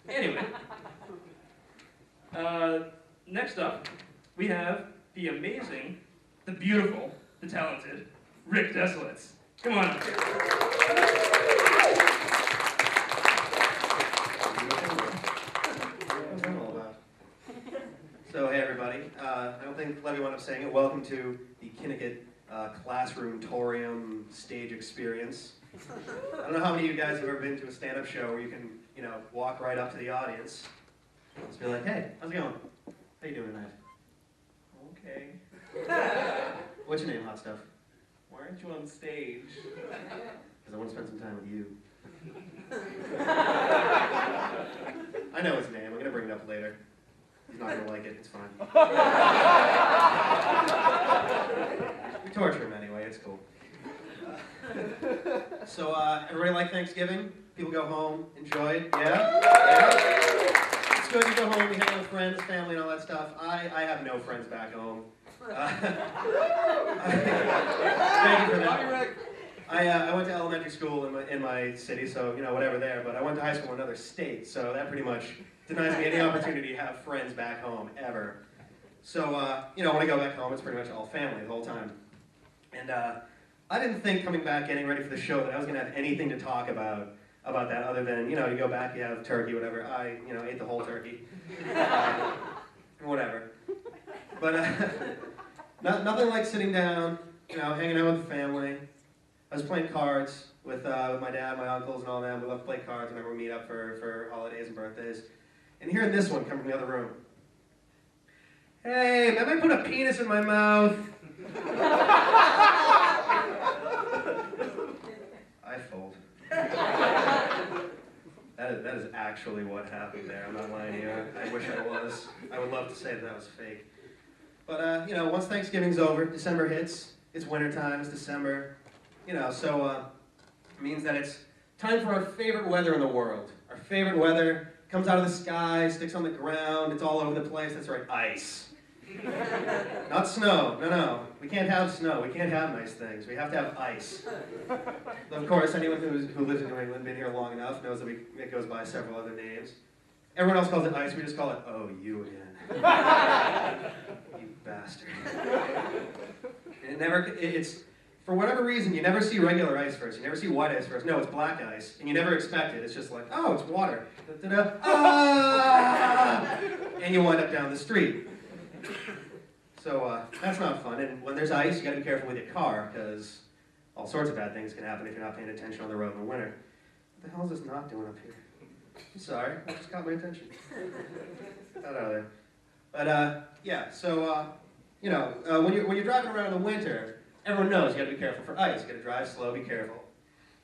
Anyway, next up, we have the amazing, the beautiful, the talented Rick Desilets. Come on up here. What's that all about? So, hey everybody. I don't think Levy wound up saying it. Welcome to the Kinnicutt classroom-torium stage experience. I don't know how many of you guys have ever been to a stand-up show where you can, walk right up to the audience. Just be like, hey, how's it going? How you doing tonight? Okay. What's your name, hot stuff? Why aren't you on stage? Because I want to spend some time with you. I know his name. I'm going to bring it up later. He's not going to like it. It's fine. We torture him anyway. It's cool. So, everybody like Thanksgiving? People go home, enjoy it? Yeah? Yeah? It's good. You go home, you hang out with friends, family, and all that stuff. I have no friends back home. Thank you for that. I went to elementary school in my city, so, whatever there, but I went to high school in another state, so that pretty much denies me any opportunity to have friends back home, ever. So, when I go back home, it's pretty much all family the whole time. And I didn't think coming back, getting ready for the show, that I was going to have anything to talk about that other than, you go back, you have turkey, whatever. I, ate the whole turkey. Whatever. But nothing like sitting down, hanging out with the family. I was playing cards with my dad, my uncles, and all them. We love to play cards whenever we meet up for holidays and birthdays. And hearing this one come from the other room. Hey, maybe I put a penis in my mouth. I fold. That is actually what happened there. I'm not lying to you. I wish I was. I would love to say that was fake. But, once Thanksgiving's over, December hits. It's wintertime, it's December. So it means that it's time for our favorite weather in the world. Our favorite weather comes out of the sky, sticks on the ground, it's all over the place. That's right, ice. Not snow, no. We can't have snow, we can't have nice things. We have to have ice. Of course, anyone who lives in New England, been here long enough, knows that it goes by several other names. Everyone else calls it ice, we just call it, oh, you again. You bastard. It's, for whatever reason, you never see regular ice first. You never see white ice first. No, it's black ice, and you never expect it. It's just like, oh, it's water. Da-da-da, ah! And you wind up down the street. So that's not fun. And when there's ice, you got to be careful with your car, because all sorts of bad things can happen if you're not paying attention on the road in the winter. What the hell is this knot doing up here? I'm sorry, that just caught my attention. Get that out of there. But yeah, so when you're driving around in the winter, everyone knows you got to be careful for ice. You got to drive slow, be careful.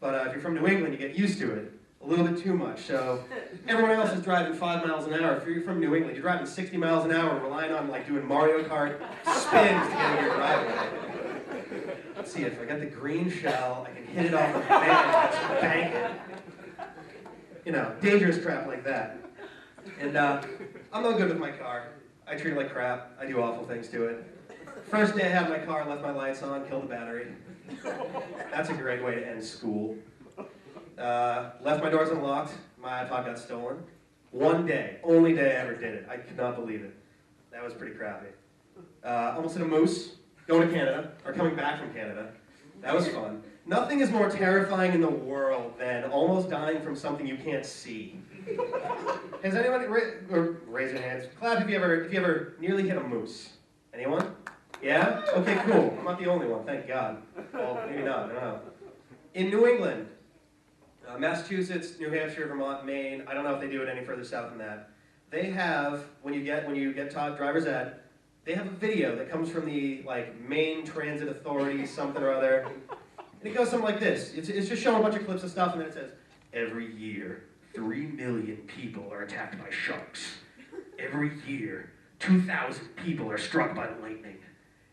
But if you're from New England, you get used to it a little bit too much. So everyone else is driving 5 miles an hour. If you're from New England, you're driving 60 miles an hour, relying on doing Mario Kart spins to get into your driveway. Let's see, if I got the green shell, I can hit it off the bank, just bank it. Dangerous crap like that. And I'm no good with my car. I treat it like crap. I do awful things to it. First day I had my car, left my lights on, killed the battery. That's a great way to end school. Left my doors unlocked, my iPod got stolen. One day, only day I ever did it. I could not believe it. That was pretty crappy. Almost hit a moose, going to Canada, or coming back from Canada. That was fun. Nothing is more terrifying in the world than almost dying from something you can't see. Has anyone, raise your hands, clap if you ever nearly hit a moose. Anyone? Yeah? Okay, cool. I'm not the only one, thank God. Well, maybe not, I don't know. In New England, Massachusetts, New Hampshire, Vermont, Maine, I don't know if they do it any further south than that. They have, when you get taught driver's ed, they have a video that comes from the Maine Transit Authority, something or other. And it goes something like this. It's just showing a bunch of clips of stuff, and then it says, every year, 3 million people are attacked by sharks. Every year, 2,000 people are struck by lightning.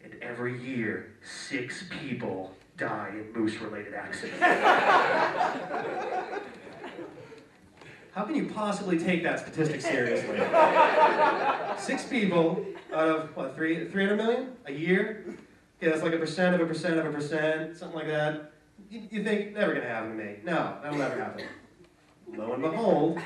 And every year, 6 people die in moose-related accidents. How can you possibly take that statistic seriously? 6 people out of, what, 300 million? A year? Okay, that's like a percent of a percent of a percent, something like that. You think, never gonna happen to me. No, that'll never happen. lo and behold,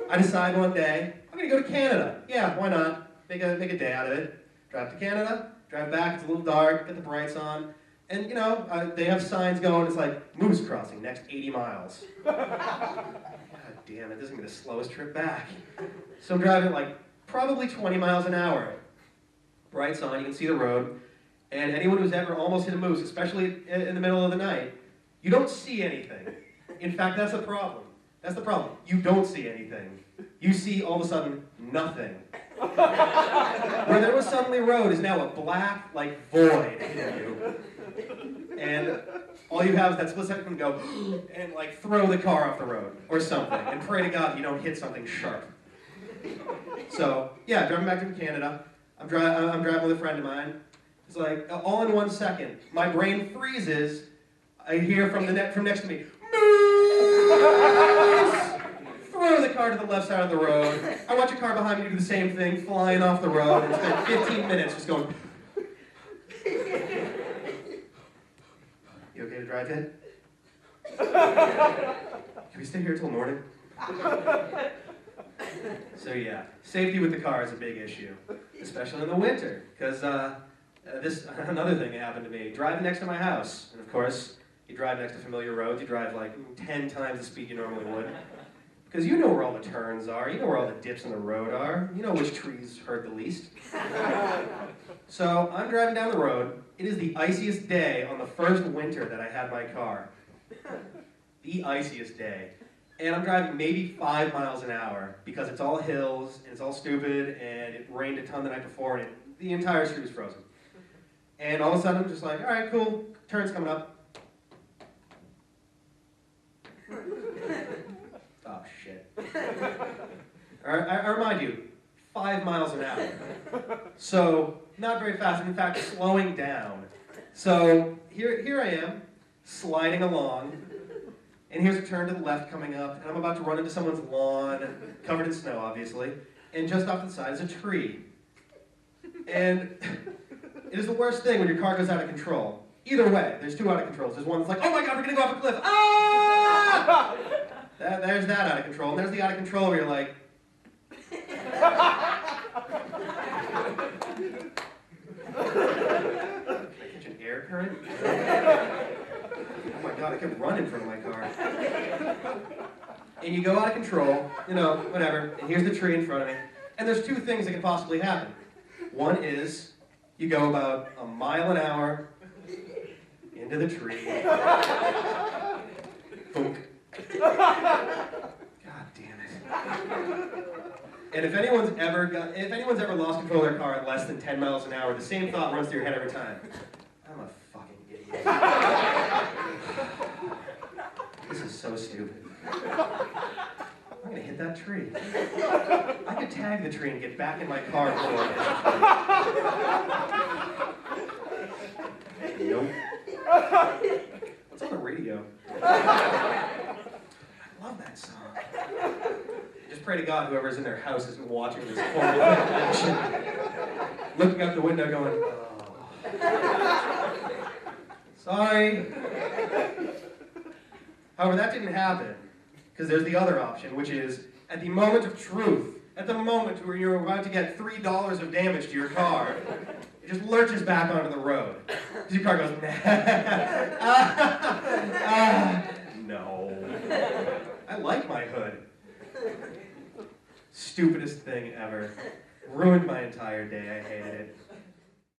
I decide one day, I'm gonna go to Canada. Yeah, why not? Make a day out of it. Drive to Canada, drive back, it's a little dark, get the brights on, and you know, they have signs going, it's like, Moose Crossing, next 80 miles. God damn it, this is gonna be the slowest trip back. So I'm driving like probably 20 miles an hour. Brights on, you can see the road, and anyone who's ever almost hit a moose, especially in the middle of the night, you don't see anything. In fact, that's the problem. That's the problem. You don't see anything. You see, all of a sudden, nothing. Where there was suddenly a road is now a black, like, void in you. And all you have is that split second to go, and, like, throw the car off the road, or something, and pray to God you don't hit something sharp. So, yeah, driving back to Canada, I'm driving with a friend of mine. It's like, all in 1 second, my brain freezes. I hear from next to me, Moose! Throw the car to the left side of the road. I watch a car behind me do the same thing, flying off the road, and spend 15 minutes just going. You okay to drive in? Can we stay here till morning? So yeah, safety with the car is a big issue, especially in the winter, because another thing that happened to me, driving next to my house, and of course, you drive next to familiar roads, you drive like 10 times the speed you normally would. Because you know where all the turns are, you know where all the dips in the road are, you know which trees hurt the least. So I'm driving down the road, it is the iciest day on the first winter that I had my car. The iciest day. And I'm driving maybe 5 miles an hour because it's all hills, and it's all stupid, and it rained a ton the night before, and the entire street was frozen. And all of a sudden I'm just like, all right, cool, turn's coming up. Oh, shit. I remind you, 5 miles an hour. So, not very fast, in fact, slowing down. So, here I am, sliding along, and here's a turn to the left coming up, and I'm about to run into someone's lawn, covered in snow, obviously, and just off to the side is a tree. And it is the worst thing when your car goes out of control. Either way, there's two out of controls. There's one that's like, oh my God, we're gonna go off a cliff. Ah! There's that out of control. And there's the out of control where you're like, can I catch an air current? Oh my God, I could run in front of my car. And you go out of control, you know, whatever, and here's the tree in front of me. And there's two things that can possibly happen. One is, you go about a mile an hour into the tree. Boom. God damn it. And if anyone's ever lost control of their car at less than 10 miles an hour, the same thought runs through your head every time. I'm a fucking idiot. This is so stupid. I'm gonna hit that tree. I could tag the tree and get back in my car before I hit the tree. Nope. What's on the radio? I love that song. Just pray to God whoever's in their house isn't watching this horrible action. Looking out the window going, oh. Sorry. However, that didn't happen. Because there's the other option, which is, at the moment of truth, at the moment where you're about to get $3 of damage to your car, it just lurches back onto the road. Because your car goes, no. I like my hood. Stupidest thing ever. Ruined my entire day, I hated it.